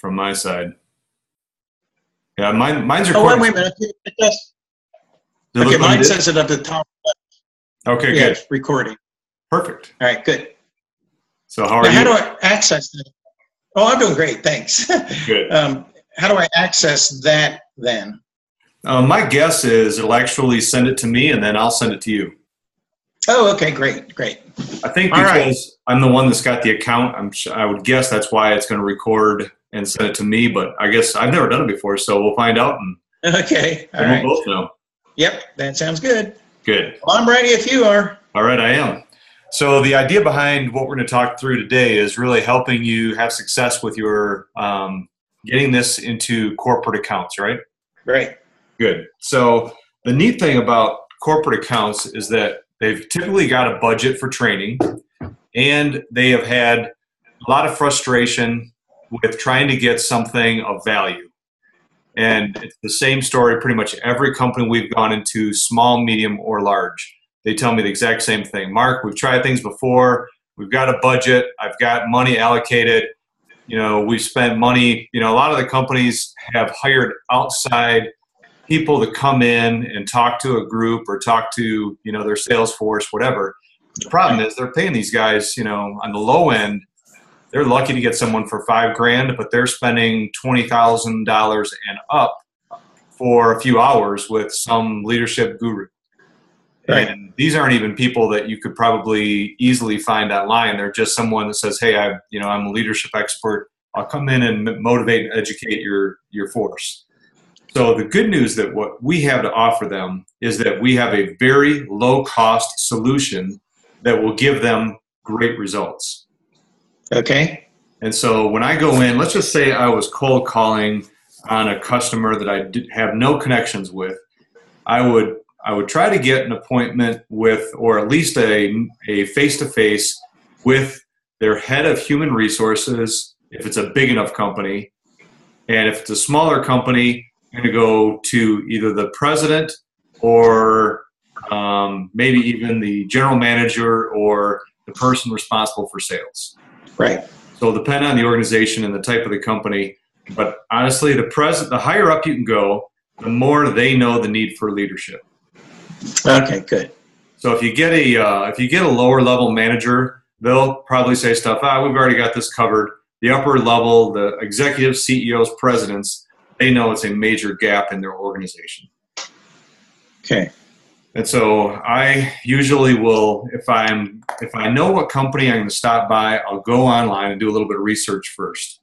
from my side. Yeah, mine's Oh, recording. wait a minute. Does it Okay, look like mine it says it up at the top. Okay, Yeah, good. it's recording. Perfect. All right, good. So how are Now, you? how do I access that? Oh, I'm doing great, thanks. Good. How do I access that then? My guess is it'll actually send it to me, and then I'll send it to you. Oh, okay, great. I think All because right. I'm the one that's got the account, I would guess that's why it's going to record and send it to me. But I guess I've never done it before, so we'll find out, and Okay, all we'll right. both know. Yep, that sounds good. Good. Well, I'm ready if you are. All right, I am. So the idea behind what we're going to talk through today is really helping you have success with your getting this into corporate accounts, right? Great. Good. So the neat thing about corporate accounts is that they've typically got a budget for training, and they have had a lot of frustration with trying to get something of value. And it's the same story pretty much every company we've gone into, small, medium, or large. They tell me the exact same thing. Mark, we've tried things before. We've got a budget. I've got money allocated. We've spent money. A lot of the companies have hired outside people to come in and talk to a group or talk to, their sales force, whatever. The problem is they're paying these guys, on the low end, they're lucky to get someone for $5,000, but they're spending $20,000 and up for a few hours with some leadership guru. Right. And these aren't even people that you could probably easily find online. They're just someone that says, hey, I'm a leadership expert. I'll come in and motivate and educate your force. So the good news that what we have to offer them is that we have a very low cost solution that will give them great results. Okay. And so when I go in, let's just say I was cold calling on a customer that I have no connections with, I would try to get an appointment with, or at least a face-to-face with their head of human resources, if it's a big enough company. And if it's a smaller company, I'm going to go to either the president or maybe even the general manager or the person responsible for sales. Right. So it'll depend on the organization and the type of the company. But honestly, the higher up you can go, the more they know the need for leadership. Okay, good. So if you get a lower level manager, they'll probably say stuff, we've already got this covered. The upper level, the executives, CEOs, presidents, they know it's a major gap in their organization. Okay. And so I usually will, if I know what company I'm going to stop by, I'll go online and do a little bit of research first.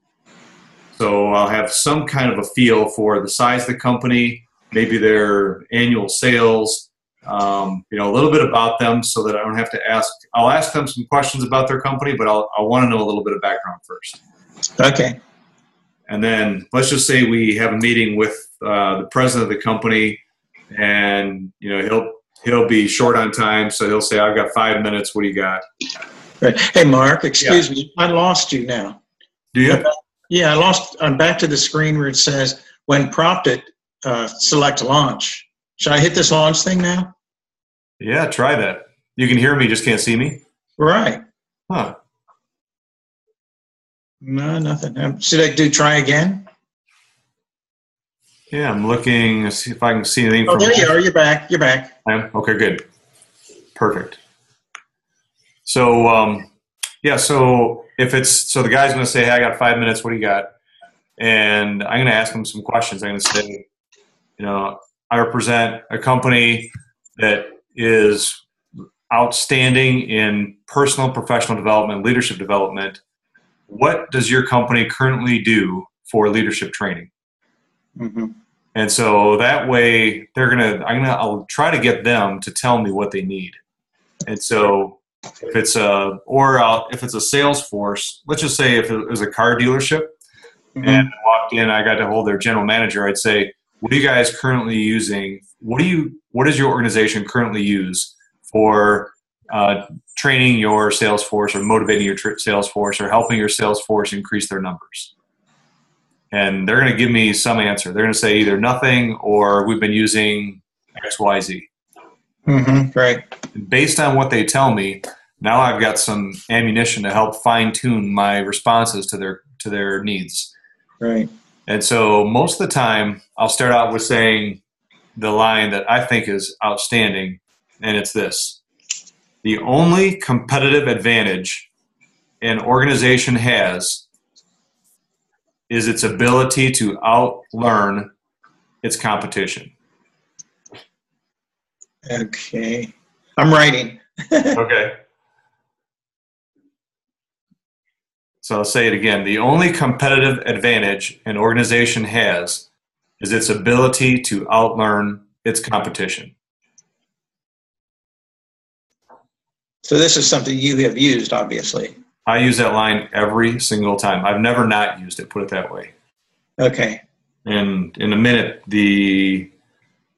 So I'll have some kind of a feel for the size of the company, maybe their annual sales, a little bit about them so that I don't have to ask. I'll ask them some questions about their company, but I'll want to know a little bit of background first. Okay. And then let's just say we have a meeting with the president of the company, and he'll be short on time, so he'll say, I've got 5 minutes. What do you got? Right. Hey, Mark, excuse me. I lost you now. Do you? Yeah, I'm back to the screen where it says, when prompted, select launch. Should I hit this launch thing now? Yeah, try that. You can hear me, just can't see me? Right. Huh. No, nothing. Should I do try again? Yeah, I'm looking to see if I can see anything. Oh, there you are. You're back. You're back. Okay, good. Perfect. So, so the guy's going to say, hey, I got 5 minutes. What do you got? And I'm going to ask him some questions. I'm going to say, I represent a company that is outstanding in personal, professional development, leadership development. What does your company currently do for leadership training? Mm-hmm. And so that way I'll try to get them to tell me what they need. And so if it's a sales force, let's just say if it was a car dealership, mm-hmm. and I walked in, I got to hold their general manager, I'd say, what are you guys currently using? What does your organization currently use for training your sales force or motivating your sales force or helping your sales force increase their numbers? And they're going to give me some answer. They're going to say either nothing or we've been using X, Y, Z. Mm-hmm, right. Based on what they tell me, now I've got some ammunition to help fine tune my responses to their needs. Right. And so most of the time, I'll start out with saying the line that I think is outstanding, and it's this: the only competitive advantage an organization has is its ability to outlearn its competition. Okay. I'm writing. Okay. So I'll say it again. The only competitive advantage an organization has is its ability to outlearn its competition. So this is something you have used, obviously. I use that line every single time. I've never not used it, put it that way. Okay. And in a minute, the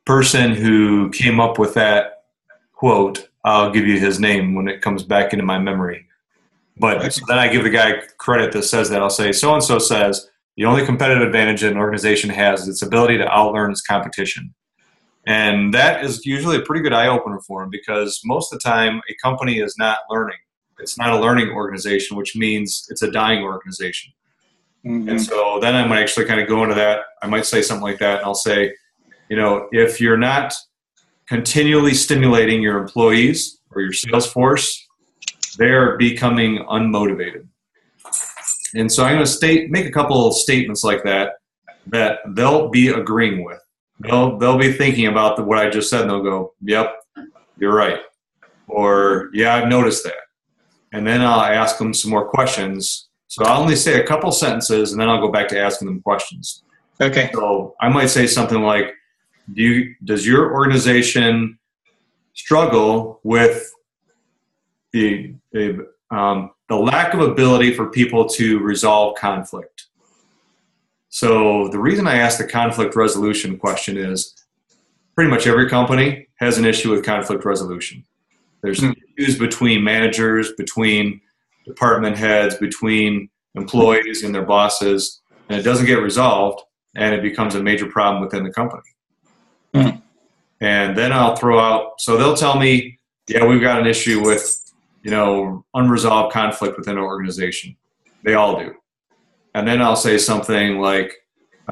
person who came up with that quote, I'll give you his name when it comes back into my memory. But Okay. so then I give the guy credit that says that. I'll say, so-and-so says, the only competitive advantage an organization has is its ability to outlearn its competition. And that is usually a pretty good eye-opener for them, because most of the time a company is not learning. It's not a learning organization, which means it's a dying organization. Mm-hmm. And so then I might actually kind of go into that. I might say something like that, and I'll say, if you're not continually stimulating your employees or your sales force, they're becoming unmotivated. And so I'm going to make a couple of statements like that they'll be agreeing with. They'll be thinking about what I just said, and they'll go, yep, you're right. Or, yeah, I've noticed that. And then I'll ask them some more questions. So I'll only say a couple sentences, and then I'll go back to asking them questions. Okay. So I might say something like, does your organization struggle with the lack of ability for people to resolve conflict? So the reason I asked the conflict resolution question is pretty much every company has an issue with conflict resolution. There's issues between managers, between department heads, between employees and their bosses, and it doesn't get resolved, and it becomes a major problem within the company. Mm. And then I'll throw out, so they'll tell me, yeah, we've got an issue with, unresolved conflict within our organization. They all do. And then I'll say something like,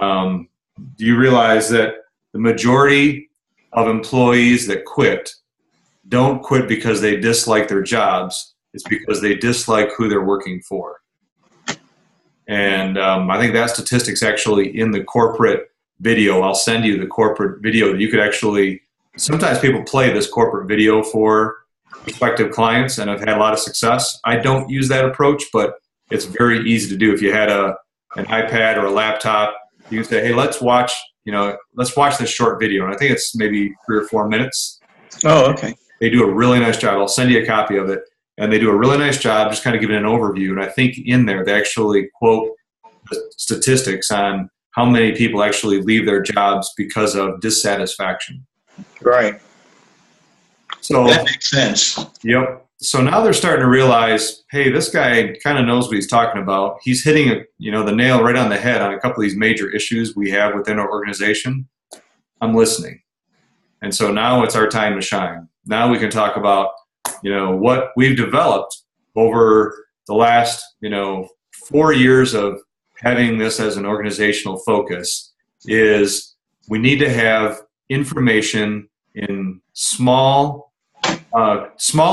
do you realize that the majority of employees that quit don't quit because they dislike their jobs? It's because they dislike who they're working for. And I think that statistic's actually in the corporate video. I'll send you the corporate video that you could actually, sometimes people play this corporate video for prospective clients, and I've had a lot of success. I don't use that approach, but it's very easy to do. If you had an iPad or a laptop, you can say, hey, let's watch this short video. And I think it's maybe 3 or 4 minutes. Oh, okay. They do a really nice job. I'll send you a copy of it. And they do a really nice job just kind of giving an overview. And I think in there, they actually quote the statistics on how many people actually leave their jobs because of dissatisfaction. Right. So that makes sense. Yep. So now they're starting to realize, hey, this guy kind of knows what he's talking about. He's hitting the nail right on the head on a couple of these major issues we have within our organization. I'm listening. And so now it's our time to shine. Now we can talk about, what we've developed over the last, 4 years of having this as an organizational focus is we need to have information in small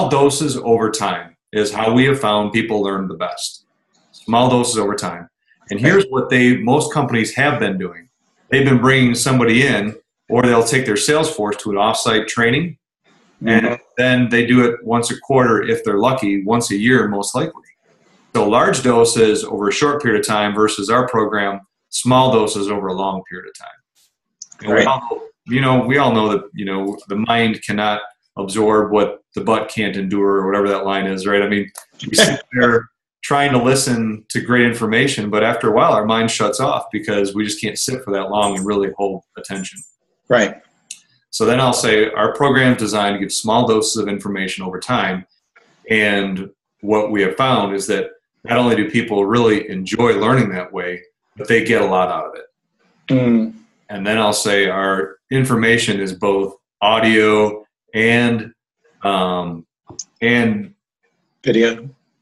doses over time is how we have found people learn the best. Small doses over time. And here's what most companies have been doing. They've been bringing somebody in, or they'll take their sales force to an offsite training, and then they do it once a quarter if they're lucky, once a year most likely. So large doses over a short period of time versus our program, small doses over a long period of time. And right. We all know that the mind cannot absorb what the butt can't endure, or whatever that line is, right? I mean, we sit there trying to listen to great information, but after a while our mind shuts off because we just can't sit for that long and really hold attention. Right. So then I'll say our program is designed to give small doses of information over time. And what we have found is that not only do people really enjoy learning that way, but they get a lot out of it. Mm. And then I'll say our information is both audio and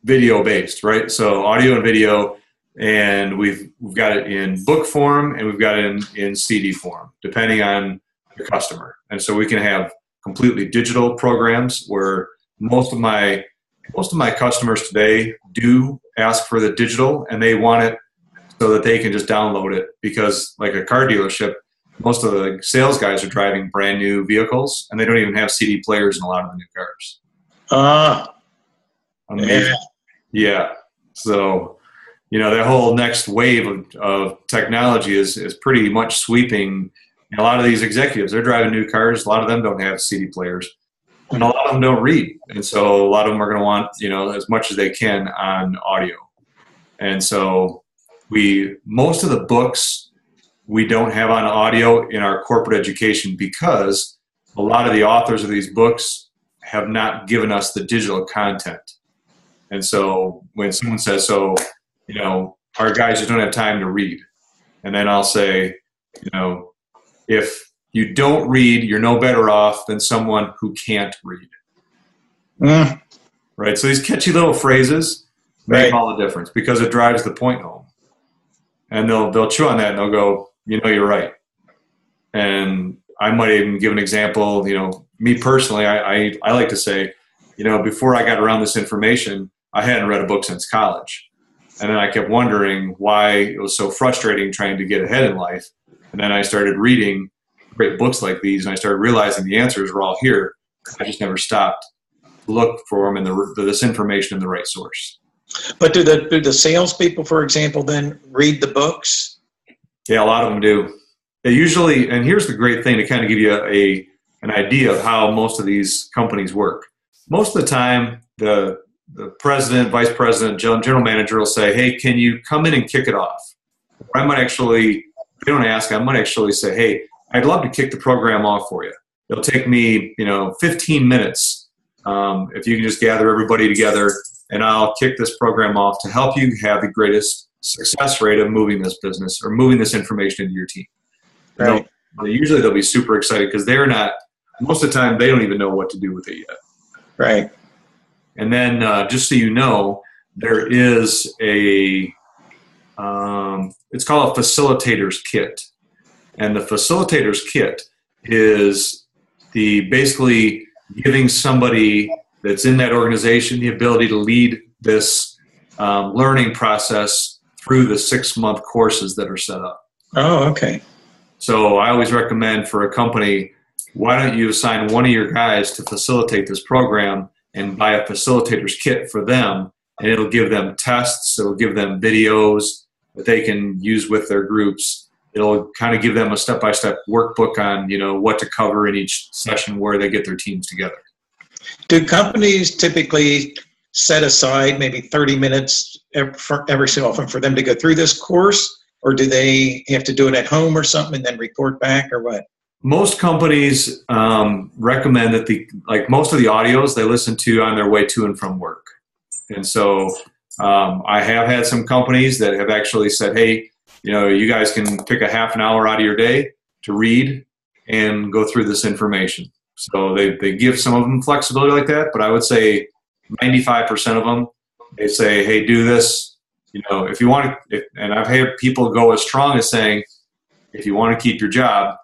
video based, right? So audio and video, and we've got it in book form and we've got it in CD form, depending on the customer. And so we can have completely digital programs where most of my customers today do ask for the digital, and they want it so that they can just download it, because like a car dealership, most of the sales guys are driving brand new vehicles and they don't even have CD players in a lot of the new cars. Amazing. Yeah. So, that whole next wave of technology is pretty much sweeping. And a lot of these executives, they're driving new cars. A lot of them don't have CD players, and a lot of them don't read. And so a lot of them are going to want, as much as they can on audio. And so most of the books we don't have on audio in our corporate education, because a lot of the authors of these books have not given us the digital content. And so when someone says, our guys just don't have time to read. And then I'll say, if you don't read, you're no better off than someone who can't read. Right? So these catchy little phrases make all the difference, because it drives the point home. And they'll chew on that and they'll go, you're right. And I might even give an example. Me personally, I like to say, before I got around this information, I hadn't read a book since college. And then I kept wondering why it was so frustrating trying to get ahead in life. And then I started reading great books like these, and I started realizing the answers were all here. I just never stopped to look for them and this information in the right source. But do the salespeople, for example, then read the books? Yeah, a lot of them do. They usually, and here's the great thing to kind of give you an idea of how most of these companies work. Most of the time, the president, vice president, general manager will say, hey, can you come in and kick it off? Or I might actually, if they don't ask, I might actually say, hey, I'd love to kick the program off for you. It'll take me, 15 minutes if you can just gather everybody together, and I'll kick this program off to help you have the greatest success rate of moving this business or moving this information into your team. Right. Usually they'll be super excited, because most of the time, they don't even know what to do with it yet. Right. And then just so you know, there is it's called a facilitator's kit. And the facilitator's kit is basically giving somebody that's in that organization the ability to lead this learning process through the 6-month courses that are set up. Oh, okay. So I always recommend for a company, why don't you assign one of your guys to facilitate this program and buy a facilitator's kit for them, and it'll give them tests, it'll give them videos that they can use with their groups. It'll kind of give them a step-by-step workbook on, what to cover in each session where they get their teams together. Do companies typically set aside maybe 30 minutes every so often for them to go through this course, or do they have to do it at home or something and then report back, or what? Most companies recommend that most of the audios they listen to on their way to and from work. And so I have had some companies that have actually said, hey, you guys can pick a half an hour out of your day to read and go through this information. So they give some of them flexibility like that, but I would say 95% of them, they say, hey, do this. If you want to, and I've had people go as strong as saying, if you want to keep your job,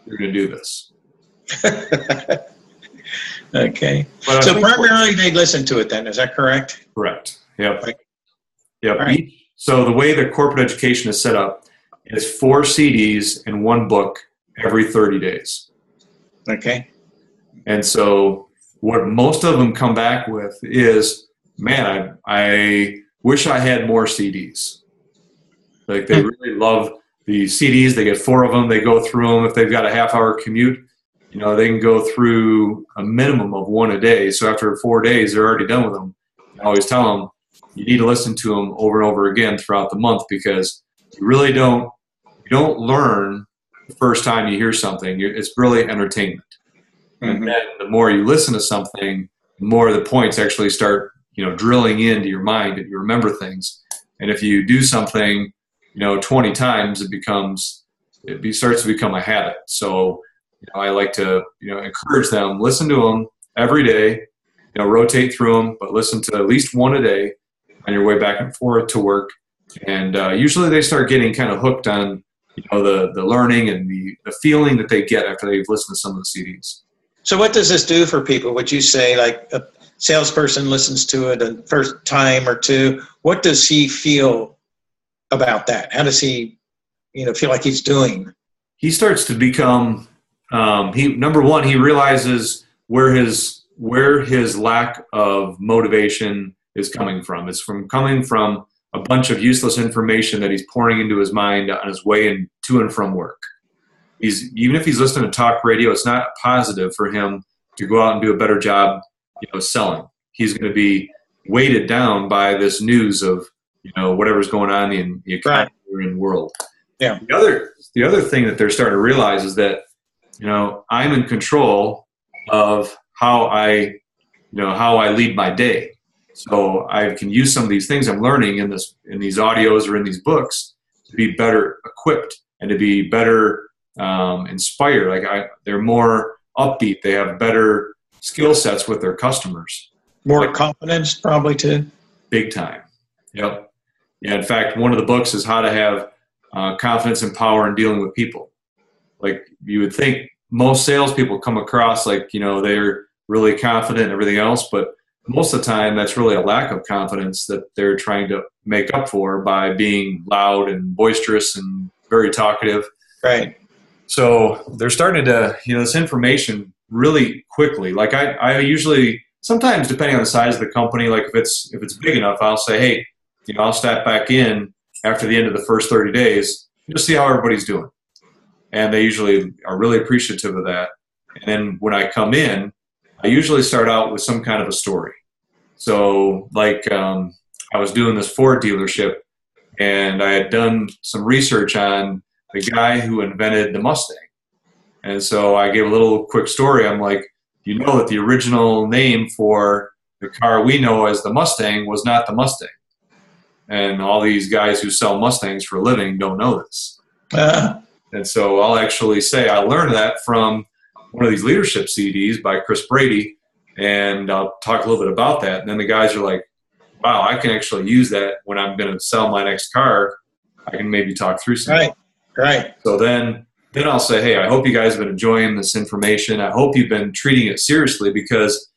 you're going to do this. Okay. So primarily they listen to it then, is that correct? Correct. Yep. Right. Yep. Right. So the way the corporate education is set up is 4 CDs and 1 book every 30 days. Okay. And so what most of them come back with is, man, I wish I had more CDs. Like they really love the CDs. They get 4 of them. They go through them. If they've got a half-hour commute, they can go through a minimum of 1 a day. So after 4 days, they're already done with them. I always tell them, you need to listen to them over and over again throughout the month, because you really don't learn the first time you hear something. It's really entertainment. Mm-hmm. And then the more you listen to something, the more the points actually start, drilling into your mind, and you remember things. And if you do something, 20 times, it starts to become a habit. So, I like to, encourage them, listen to them every day, rotate through them, but listen to at least 1 a day on your way back and forth to work. And usually they start getting kind of hooked on, the learning and the feeling that they get after they've listened to some of the CDs. So what does this do for people? Would you say like a salesperson listens to it a first time or two? What does he feel about that? How does he, feel like he's doing? He starts to become, number one, he realizes where his lack of motivation is coming from. It's coming from a bunch of useless information that he's pouring into his mind on his way to and from work. Even if he's listening to talk radio, it's not positive for him to go out and do a better job, selling. He's going to be weighted down by this news of, whatever's going on in the economy or in the world. Yeah. The other thing that they're starting to realize is that, I'm in control of how I lead my day. So I can use some of these things I'm learning in these audios or in these books to be better equipped and to be better inspired. They're more upbeat. They have better skill sets with their customers. More confidence, probably too. Big time. Yep. Yeah. In fact, one of the books is how to have confidence and power in dealing with people. Like you would think most salespeople come across like, they're really confident and everything else, but most of the time that's really a lack of confidence that they're trying to make up for by being loud and boisterous and very talkative. Right. So they're starting to, this information really quickly. Like I usually, sometimes depending on the size of the company, like if it's big enough, I'll say, hey, I'll step back in after the end of the first 30 days, just see how everybody's doing. And they usually are really appreciative of that. And then when I come in, I usually start out with some kind of a story. So like I was doing this Ford dealership and I had done some research on the guy who invented the Mustang. And so I gave a little quick story. I'm like, that the original name for the car we know as the Mustang was not the Mustang. And all these guys who sell Mustangs for a living don't know this. And so I'll actually say I learned that from one of these leadership CDs by Chris Brady, and I'll talk a little bit about that. And then the guys are like, wow, I can actually use that when I'm going to sell my next car. I can maybe talk through something. Right. So then I'll say, hey, I hope you guys have been enjoying this information. I hope you've been treating it seriously, because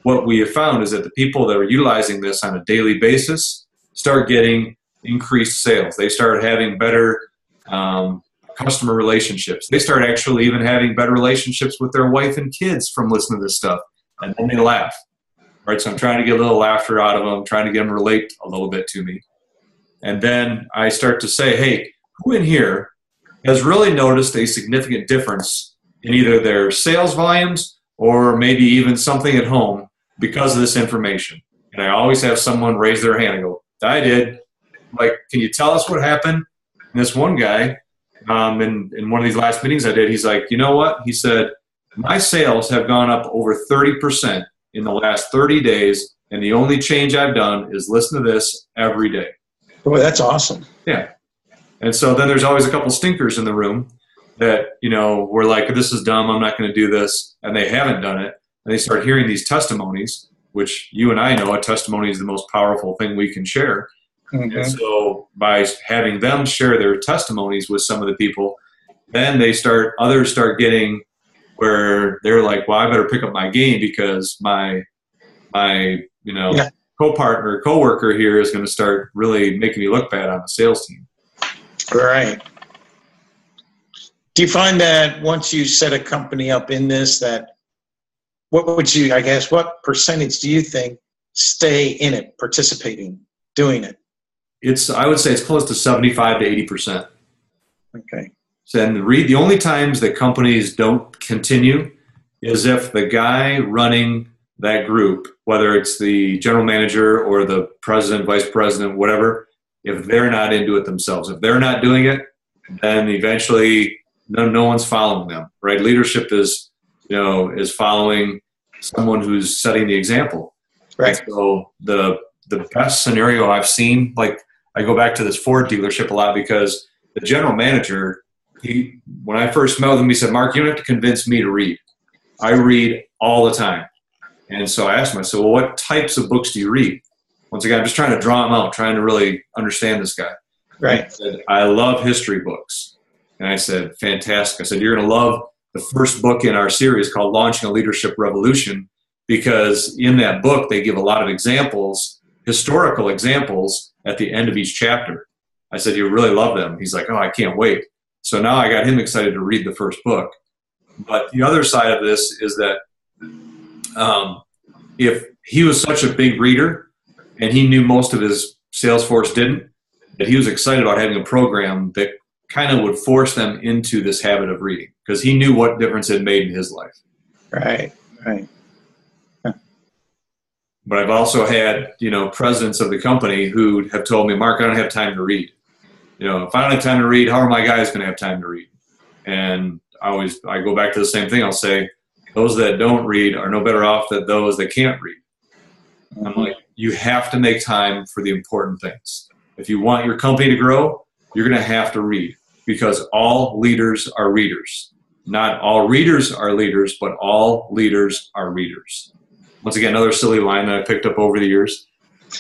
what we have found is that the people that are utilizing this on a daily basis start getting increased sales. They start having better customer relationships. They start actually even having better relationships with their wife and kids from listening to this stuff. And then they laugh. Right? So I'm trying to get a little laughter out of them, trying to get them to relate a little bit to me. And then I start to say, hey, who in here has really noticed a significant difference in either their sales volumes or maybe even something at home because of this information? And I always have someone raise their hand and go, I did. Like, can you tell us what happened? And this one guy, in one of these last meetings I did, he's like, you know what? He said, my sales have gone up over 30% in the last 30 days, and the only change I've done is listen to this every day. Boy, that's awesome. Yeah. And so then there's always a couple stinkers in the room that, we're like, this is dumb, I'm not going to do this, and they haven't done it. And they start hearing these testimonies, which you and I know a testimony is the most powerful thing we can share. Mm-hmm. And so by having them share their testimonies with some of the people, then others start getting where they're like, well, I better pick up my game because my co-partner, co-worker here is going to start really making me look bad on the sales team. Right. Do you find that once you set a company up in this, that what percentage do you think stay in it, participating, doing it? I would say it's close to 75 to 80%. Okay. So, and the only times that companies don't continue is if the guy running that group, whether it's the general manager or the president, vice president, whatever, if they're not into it themselves. If they're not doing it, then eventually no one's following them, right? Leadership is following someone who's setting the example. Right. So the best scenario I've seen, like I go back to this Ford dealership a lot because the general manager, when I first met him, he said, Mark, you don't have to convince me to read. I read all the time. And so I asked him, I said, well, what types of books do you read? once again, I'm just trying to draw him out, trying to really understand this guy. Right. I said, I love history books. And I said, fantastic. I said, you're going to love the first book in our series called Launching a Leadership Revolution, because in that book, they give a lot of examples, historical examples, at the end of each chapter. I said, you really love them. He's like, oh, I can't wait. So now I got him excited to read the first book. But the other side of this is that if he was such a big reader and he knew most of his sales force didn't, that he was excited about having a program that kind of would force them into this habit of reading, because he knew what difference it made in his life. Right. But I've also had, presidents of the company who have told me, Mark, I don't have time to read. If I don't have time to read, how are my guys going to have time to read? And I go back to the same thing. I'll say, those that don't read are no better off than those that can't read. I'm like, you have to make time for the important things. If you want your company to grow, you're going to have to read, because all leaders are readers. Not all readers are leaders, but all leaders are readers. Once again, another silly line that I picked up over the years.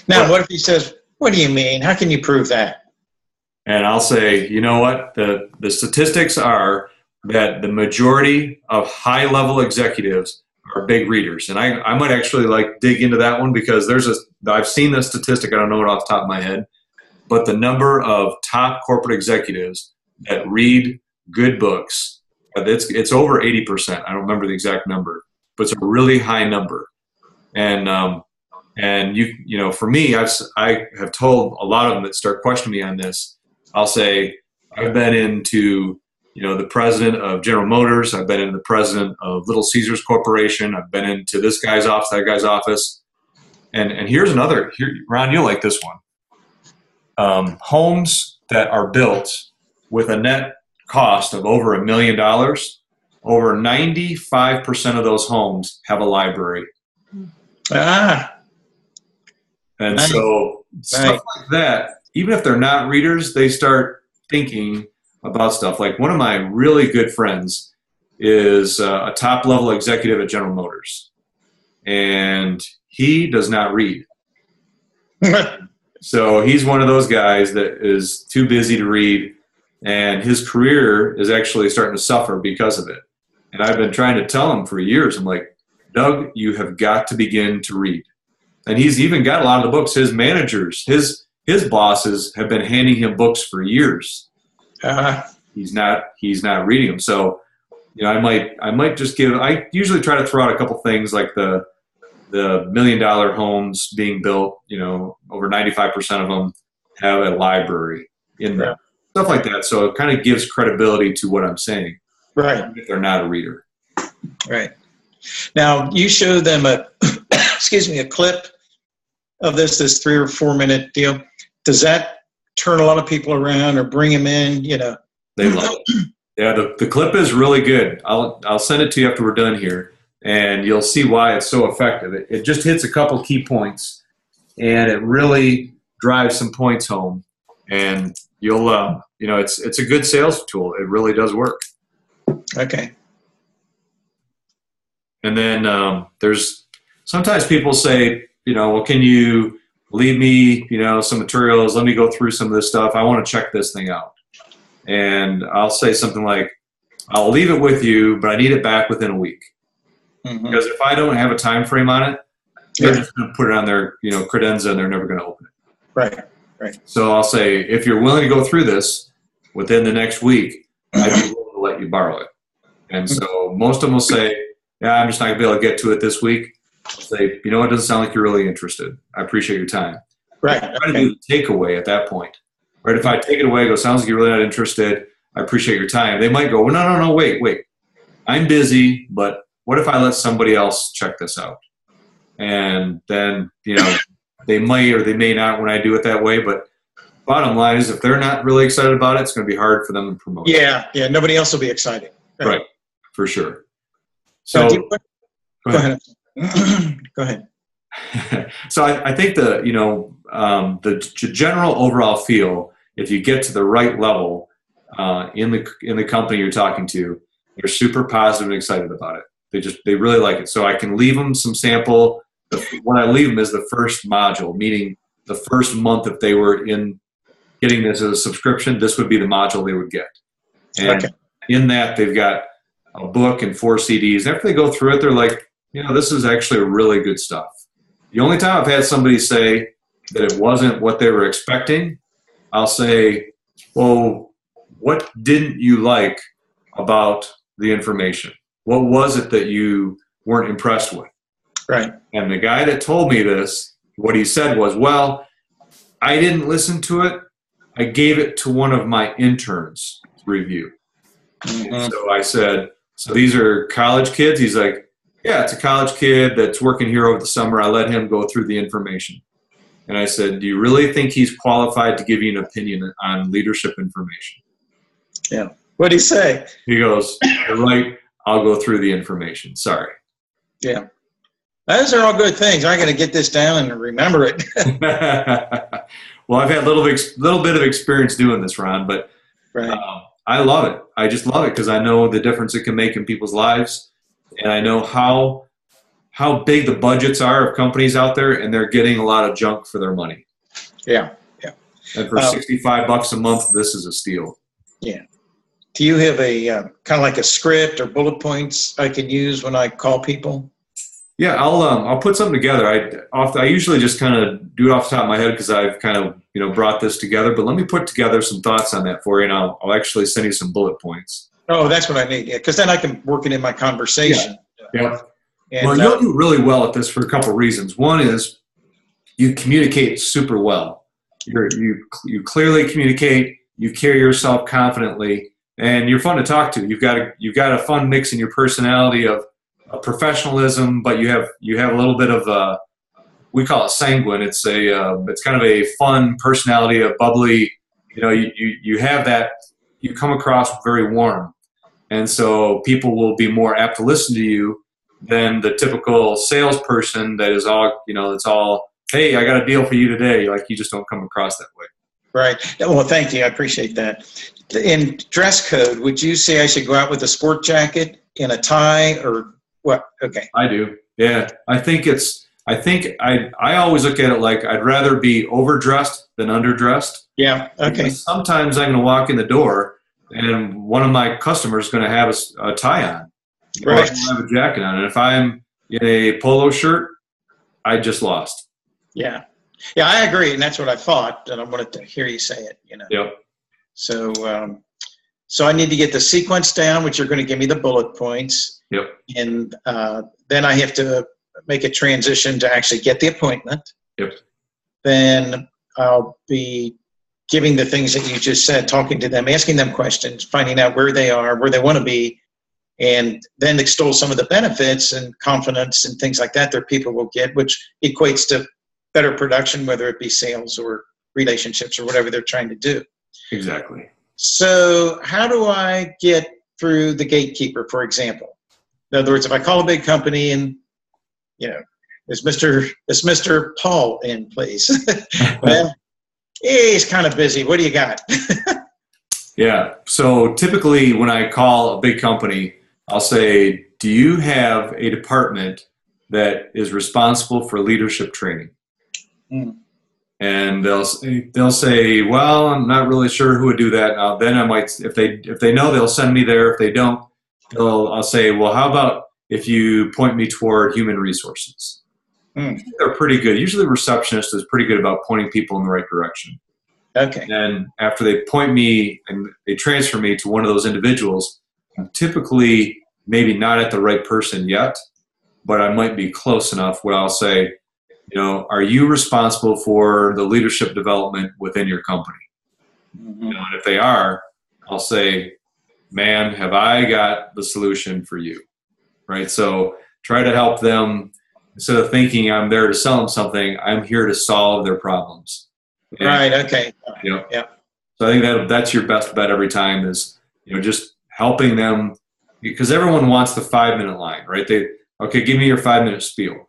Now, what if he says, what do you mean? How can you prove that? And I'll say, you know what? The statistics are that the majority of high-level executives are big readers. And I might actually dig into that one, because I've seen the statistic. I don't know it off the top of my head. But the number of top corporate executives that read good books, it's over 80%. I don't remember the exact number, but it's a really high number. And for me, I have told a lot of them that start questioning me on this. I'll say, I've been into, the president of General Motors. I've been into the president of Little Caesars Corporation. I've been into this guy's office, that guy's office. And here's another, Ron, you'll like this one. Homes that are built with a net cost of over $1 million, over 95% of those homes have a library. And nice. So stuff like that, even if they're not readers, they start thinking about stuff. Like, one of my really good friends is a top-level executive at General Motors, and he does not read. So he's one of those guys that is too busy to read, and his career is actually starting to suffer because of it. And I've been trying to tell him for years, I'm like, Doug, you have got to begin to read. And he's even got a lot of the books. His managers, his bosses have been handing him books for years. He's not reading them. So, I might just I usually try to throw out a couple things, like the $1 million homes being built, over 95% of them have a library in them. Stuff like that. So it kind of gives credibility to what I'm saying. Right. Even if they're not a reader. Right. Now, you show them a clip of this 3 or 4 minute deal. Does that turn a lot of people around or bring them in? They love it. Yeah, the clip is really good. I'll send it to you after we're done here, and you'll see why it's so effective. It just hits a couple key points, and it really drives some points home. And you'll, it's a good sales tool. It really does work. Okay. And then there's sometimes people say, well, can you leave me, some materials? Let me go through some of this stuff. I want to check this thing out. And I'll say something like, I'll leave it with you, but I need it back within a week. Mm-hmm. Because if I don't have a time frame on it, they're just going to put it on their, credenza, and they're never going to open it. Right. So I'll say, if you're willing to go through this within the next week, I'd be willing to let you borrow it. And so most of them will say, yeah, I'm just not going to be able to get to it this week. I'll say, it doesn't sound like you're really interested. I appreciate your time. Right. Try to do the takeaway at that point. Right? If I take it away, go, sounds like you're really not interested. I appreciate your time. They might go, well, no, wait. I'm busy, but what if I let somebody else check this out? And then, they might or they may not when I do it that way. But bottom line is, if they're not really excited about it, it's going to be hard for them to promote it. Yeah. Nobody else will be excited. Right. For sure. So go ahead. Go ahead. So I think the general overall feel, if you get to the right level in the company you're talking to, they're super positive and excited about it. They really like it. So I can leave them some sample when I leave them is the first module, meaning the first month if they were in getting this as a subscription, this would be the module they would get. And Okay. in that, they've got a book and 4 CDs. After they go through it, they're like, this is actually really good stuff. The only time I've had somebody say that it wasn't what they were expecting, I'll say, well, what didn't you like about the information? What was it that you weren't impressed with? Right. And the guy that told me this, what he said was, well, I didn't listen to it. I gave it to one of my interns to review. Mm-hmm. So I said, so these are college kids? He's like, yeah, it's a college kid that's working here over the summer. I let him go through the information. And I said, do you really think he's qualified to give you an opinion on leadership information? Yeah. What'd he say? He goes, you're right. I'll go through the information. Sorry. Yeah. Those are all good things. I got to get this down and remember it. Well, I've had a little bit of experience doing this, Ron, but Right. I love it. I just love it because I know the difference it can make in people's lives, and I know how big the budgets are of companies out there, and they're getting a lot of junk for their money. Yeah. Yeah. And for $65 a month, this is a steal. Yeah. Do you have a kind of like a script or bullet points I can use when I call people? Yeah, I'll put something together. I usually just kind of do it off the top of my head because I've kind of brought this together. But let me put together some thoughts on that for you, and I'll actually send you some bullet points. Oh, that's what I need. Yeah, because then I can work it in my conversation. Yeah. And, Well, you'll do really well at this for a couple of reasons. One is you communicate super well. You clearly communicate. You carry yourself confidently, and you're fun to talk to. You've got a fun mix in your personality of professionalism, but you have a little bit of we call it sanguine. It's kind of a fun personality, a bubbly. You have that. You come across very warm, and so people will be more apt to listen to you than the typical salesperson that is all it's all, hey, I got a deal for you today. Like, you just don't come across that way. Right. Well, thank you. I appreciate that. In dress code, would you say I should go out with a sport jacket and a tie, or what? Okay. I do. Yeah. I always look at it like I'd rather be overdressed than underdressed. Yeah. Okay. Because sometimes I'm going to walk in the door and one of my customers is going to have a tie on. Right. Or I have a jacket on. And if I'm in a polo shirt, I just lost. Yeah. Yeah, I agree. And that's what I thought. And I wanted to hear you say it, Yep. So, so I need to get the sequence down, which you're going to give me the bullet points. Yep. And then I have to make a transition to actually get the appointment. Yep. Then I'll be giving the things that you just said, talking to them, asking them questions, finding out where they are, where they want to be, and then extol some of the benefits and confidence and things like that people will get, which equates to better production, whether it be sales or relationships or whatever they're trying to do. Exactly. So how do I get through the gatekeeper, for example? In other words, if I call a big company and, is Mr. Paul in, please? Well, he's kind of busy. What do you got? Yeah. So typically when I call a big company, I'll say, do you have a department that is responsible for leadership training? Mm. And they'll say, well, I'm not really sure who would do that. Now, then I might, if they know, they'll send me there. If they don't, I'll say, well, how about if you point me toward human resources? Mm. They're pretty good. Usually the receptionist is pretty good about pointing people in the right direction. Okay. And after they point me and they transfer me to one of those individuals, I'm typically maybe not at the right person yet, but I might be close enough where I'll say, are you responsible for the leadership development within your company? Mm-hmm. And if they are, I'll say, man, have I got the solution for you, right? So try to help them. Instead of thinking I'm there to sell them something, I'm here to solve their problems. And, Right. Okay. Yeah. So I think that's your best bet every time is, just helping them, because everyone wants the 5-minute line, right? Okay, give me your 5-minute spiel.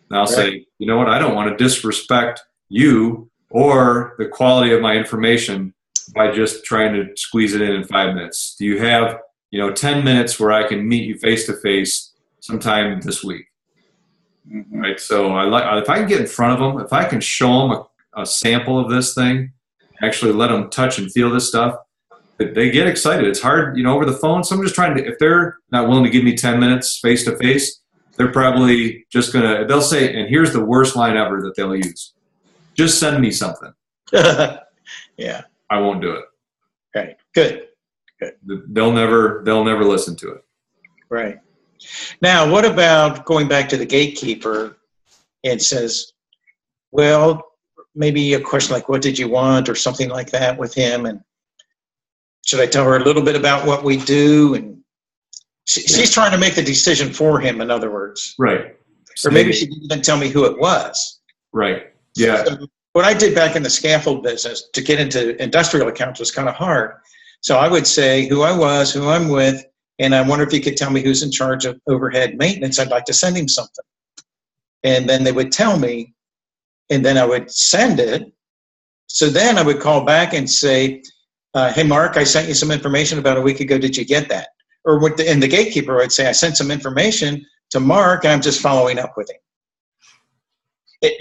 And I'll say, you know what? I don't want to disrespect you or the quality of my information by just trying to squeeze it in 5 minutes. Do you have, 10 minutes where I can meet you face to face sometime this week? Right. So if I can get in front of them, if I can show them a sample of this thing, actually let them touch and feel this stuff, they get excited. It's hard, over the phone. So I'm just trying to, if they're not willing to give me 10 minutes face to face, they're probably just they'll say, and here's the worst line ever that they'll use: just send me something. Yeah. I won't do it. Right. Good. They'll never listen to it. Right. Now, what about going back to the gatekeeper and says, well, maybe a question like, what did you want, or something like that with him? And should I tell her a little bit about what we do? And she's trying to make the decision for him, in other words. Right. Or maybe she didn't even tell me who it was. Right. Yeah. So what I did back in the scaffold business to get into industrial accounts was kind of hard. So I would say who I was, who I'm with, and I wonder if you could tell me who's in charge of overhead maintenance. I'd like to send him something. And then they would tell me, and then I would send it. So then I would call back and say, hey, Mark, I sent you some information about a week ago. Did you get that? Or and the gatekeeper would say, I sent some information to Mark, and I'm just following up with him.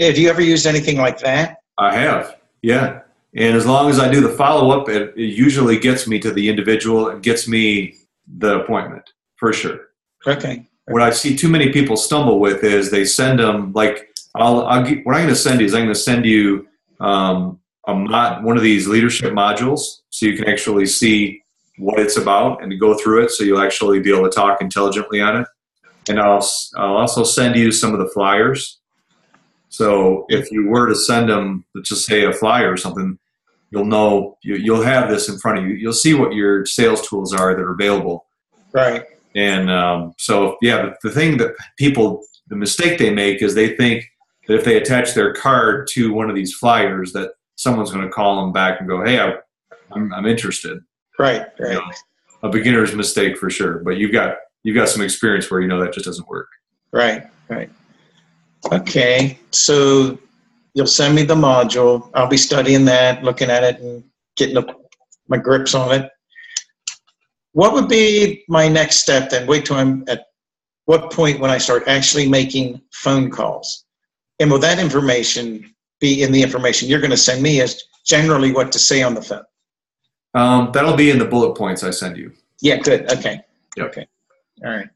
Have you ever used anything like that? I have, yeah. And as long as I do the follow-up, it usually gets me to the individual and gets me the appointment, for sure. Okay. What I see too many people stumble with is they send them, like, what I'm going to send you is I'm going to send you one of these leadership modules so you can actually see what it's about and go through it, so you'll actually be able to talk intelligently on it. And I'll also send you some of the flyers. So if you were to send them, let's just say a flyer or something, you'll know, you'll have this in front of you. You'll see what your sales tools are that are available. Right. And so, yeah, the mistake they make is they think that if they attach their card to one of these flyers, that someone's going to call them back and go, hey, I'm interested. Right. A beginner's mistake for sure. But you've got some experience where that just doesn't work. Right. Okay, so you'll send me the module. I'll be studying that, looking at it, and getting my grips on it. What would be my next step then? Wait till I'm at what point when I start actually making phone calls? And will that information be in the information you're going to send me as generally what to say on the phone? That'll be in the bullet points I send you. Yeah, good. Okay. Yep. Okay. All right.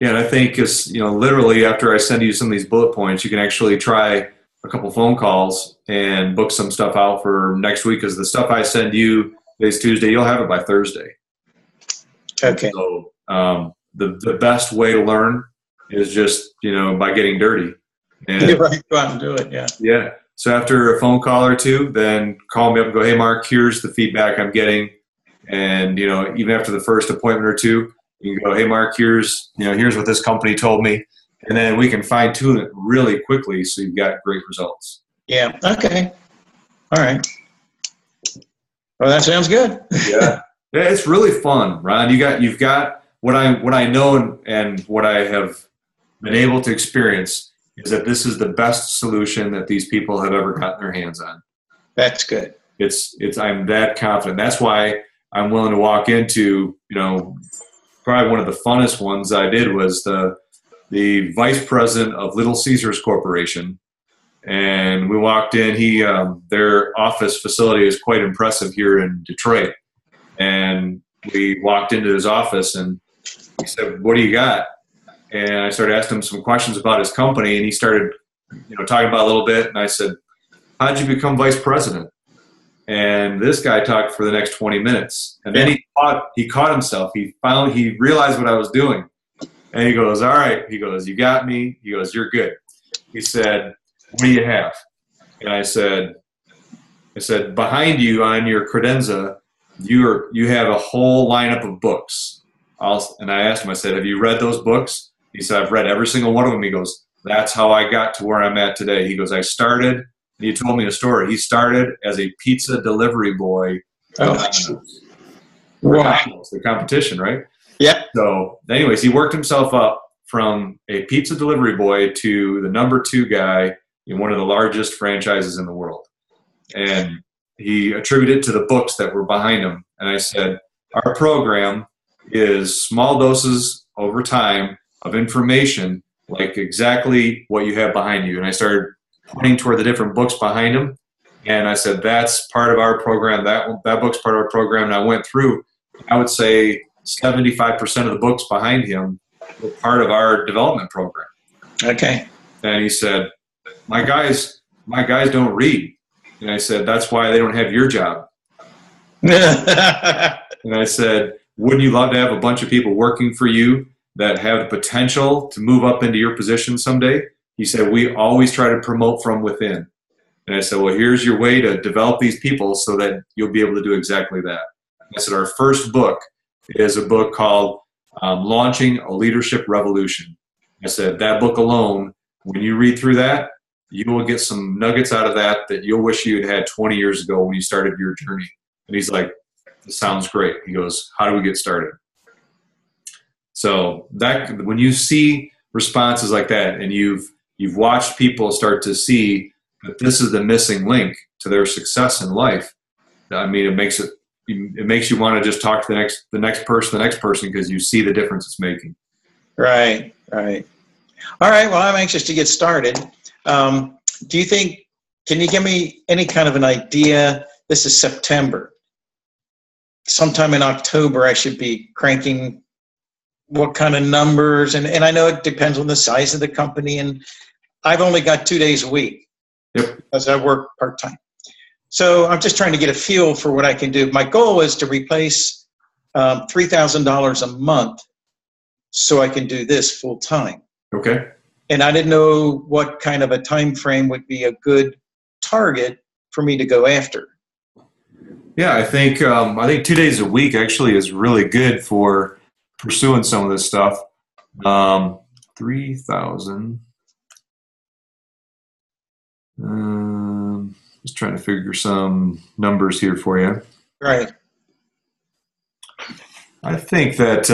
Yeah, and I think literally after I send you some of these bullet points, you can actually try a couple phone calls and book some stuff out for next week, because the stuff I send you today's Tuesday, you'll have it by Thursday. Okay. So the best way to learn is just, by getting dirty. And, you're right. Go out and do it, yeah. Yeah. So after a phone call or two, then call me up and go, hey, Mark, here's the feedback I'm getting. And, even after the first appointment or two, you can go, hey, Mark, here's what this company told me. And then we can fine tune it really quickly so you've got great results. Yeah. Okay. All right. Well, that sounds good. Yeah. Yeah, it's really fun, Ron. You've got what I know and what I have been able to experience is that this is the best solution that these people have ever gotten their hands on. That's good. I'm that confident. That's why I'm willing to walk into, probably one of the funnest ones I did was the vice president of Little Caesars Corporation. And we walked in, their office facility is quite impressive here in Detroit. And we walked into his office and he said, what do you got? And I started asking him some questions about his company, and he started, talking about it a little bit. And I said, how'd you become vice president? And this guy talked for the next 20 minutes. And then he caught himself. He realized what I was doing. And he goes, all right. He goes, you got me. He goes, you're good. He said, what do you have? And I said, behind you on your credenza, you have a whole lineup of books. And I asked him, I said, have you read those books? He said, I've read every single one of them. He goes, that's how I got to where I'm at today. He goes, he told me a story. He started as a pizza delivery boy. Wow. The competition, right? Yeah. So anyways, he worked himself up from a pizza delivery boy to the number 2 guy in one of the largest franchises in the world. And he attributed it to the books that were behind him. And I said, our program is small doses over time of information like exactly what you have behind you. And I started pointing toward the different books behind him. And I said, that's part of our program. That book's part of our program. And I went through, I would say 75% of the books behind him were part of our development program. Okay. And he said, my guys don't read. And I said, that's why they don't have your job. And I said, wouldn't you love to have a bunch of people working for you that have the potential to move up into your position someday? He said, we always try to promote from within. And I said, well, here's your way to develop these people so that you'll be able to do exactly that. I said, our first book is a book called Launching a Leadership Revolution. I said, that book alone, when you read through that, you will get some nuggets out of that you'll wish you had 20 years ago when you started your journey. And he's like, this sounds great. He goes, how do we get started? So that when you see responses like that, and you've watched people start to see that this is the missing link to their success in life, I mean, it makes you want to just talk to the next person because you see the difference it's making. Right. All right. Well, I'm anxious to get started. Do you think, can you give me any kind of an idea? This is September. Sometime in October, I should be cranking what kind of numbers, and I know it depends on the size of the company, and I've only got 2 days a week. Yep. Because I work part-time. So I'm just trying to get a feel for what I can do. My goal is to replace $3,000 a month so I can do this full-time. Okay. And I didn't know what kind of a time frame would be a good target for me to go after. Yeah, I think 2 days a week actually is really good for pursuing some of this stuff. 3,000. Just trying to figure some numbers here for you. Right. I think that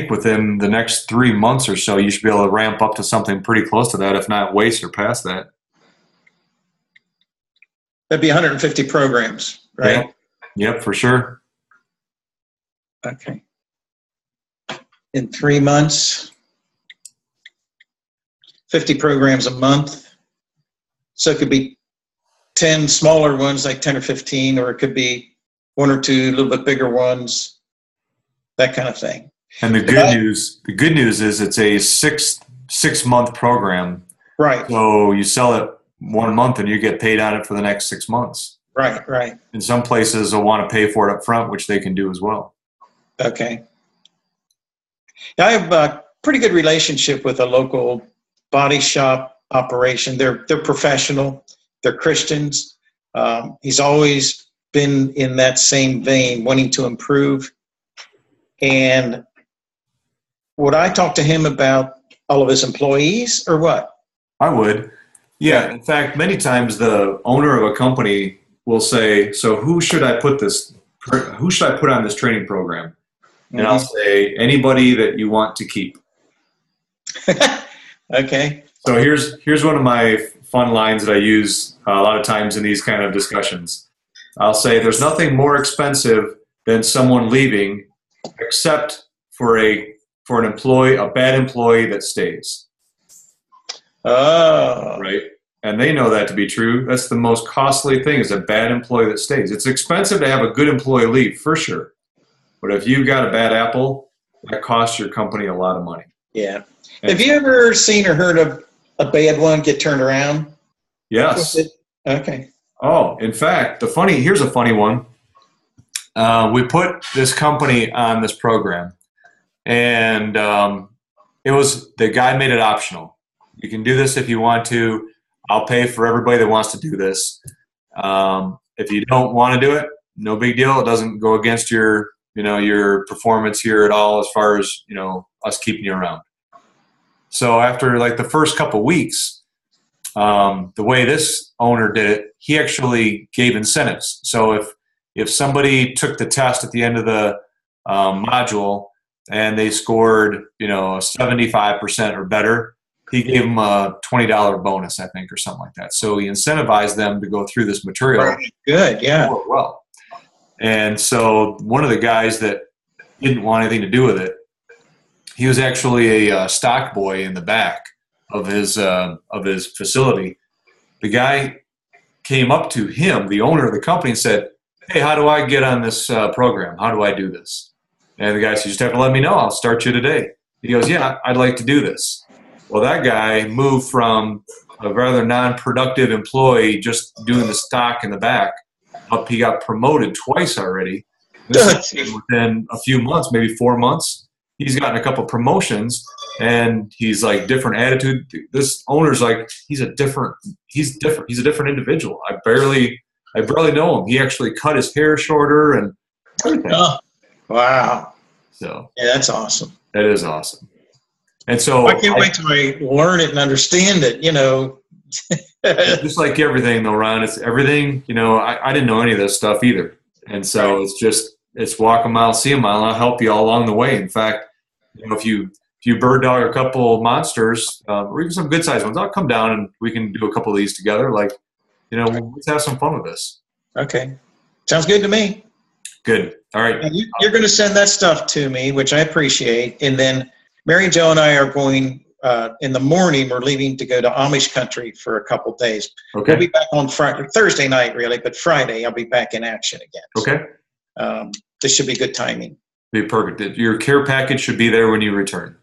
within the next 3 months or so, you should be able to ramp up to something pretty close to that, if not way surpass that. That'd be 150 programs, right? Yep, for sure. Okay. In 3 months, 50 programs a month. So it could be 10 smaller ones, like 10 or 15, or it could be 1 or 2 a little bit bigger ones, that kind of thing. And the good news is it's a six month program. Right. So you sell it 1 month and you get paid on it for the next 6 months. Right. And some places will want to pay for it up front, which they can do as well. Okay. I have a pretty good relationship with a local body shop operation. They're professional. They're Christians. He's always been in that same vein, wanting to improve. And would I talk to him about all of his employees or what? I would. Yeah. In fact, many times the owner of a company will say, so who should I put on this training program? And I'll say, anybody that you want to keep. Okay. So here's one of my fun lines that I use a lot of times in these kind of discussions. I'll say, there's nothing more expensive than someone leaving, except for an employee, a bad employee that stays. Oh. Right. And they know that to be true. That's the most costly thing, is a bad employee that stays. It's expensive to have a good employee leave, for sure. But if you've got a bad apple, that costs your company a lot of money. Yeah. Have you ever seen or heard of a bad one get turned around? Yes. Okay. Oh, in fact, here's a funny one. We put this company on this program, and the guy made it optional. You can do this if you want to. I'll pay for everybody that wants to do this. If you don't want to do it, no big deal. It doesn't go against your performance here at all, as far as, us keeping you around. So after like the first couple weeks, the way this owner did it, he actually gave incentives. So if somebody took the test at the end of the module and they scored, 75% or better, he gave them a $20 bonus, I think, or something like that. So he incentivized them to go through this material. Right. Good, yeah. Well. And so one of the guys that didn't want anything to do with it, he was actually a stock boy in the back of his facility. The guy came up to him, the owner of the company, and said, "Hey, how do I get on this program? How do I do this?" And the guy said, "You just have to let me know. I'll start you today." He goes, "Yeah, I'd like to do this." Well, that guy moved from a rather non-productive employee just doing the stock in the back up. He got promoted twice already. Within a few months, maybe 4 months, he's gotten a couple promotions, and he's like different attitude. This owner's like, he's different. He's a different individual. I barely know him. He actually cut his hair shorter and everything. Oh, wow. So yeah, that's awesome. That is awesome. And so I can't wait till I learn it and understand it, just like everything though, Ron, it's everything, I didn't know any of this stuff either. And so it's walk a mile, see a mile, and I'll help you all along the way. In fact, if you bird dog a couple monsters, or even some good sized ones, I'll come down and we can do a couple of these together. Like, let's have some fun with this. Okay. Sounds good to me. Good. All right. And you're going to send that stuff to me, which I appreciate. And then Mary Jo and I are going in the morning. We're leaving to go to Amish country for a couple days. Okay. We'll be back on Friday, Thursday night, really, but Friday I'll be back in action again. Okay. This should be good timing. Be perfect. Your care package should be there when you return.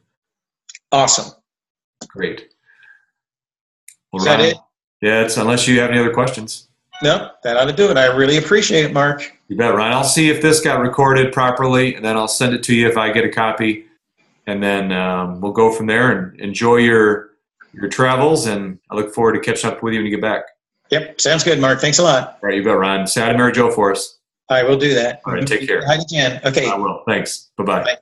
Awesome. Great. Well, Is that it? Yeah, it's unless you have any other questions. No, that ought to do it. I really appreciate it, Mark. You bet, Ryan. I'll see if this got recorded properly, and then I'll send it to you if I get a copy. And then we'll go from there and enjoy your travels. And I look forward to catching up with you when you get back. Yep. Sounds good, Mark. Thanks a lot. All right. You bet, Ryan. Say hi to Mary Jo for us. I will do that. All right. Take care. Hi again. Okay. I will. Thanks. Bye-bye. Bye.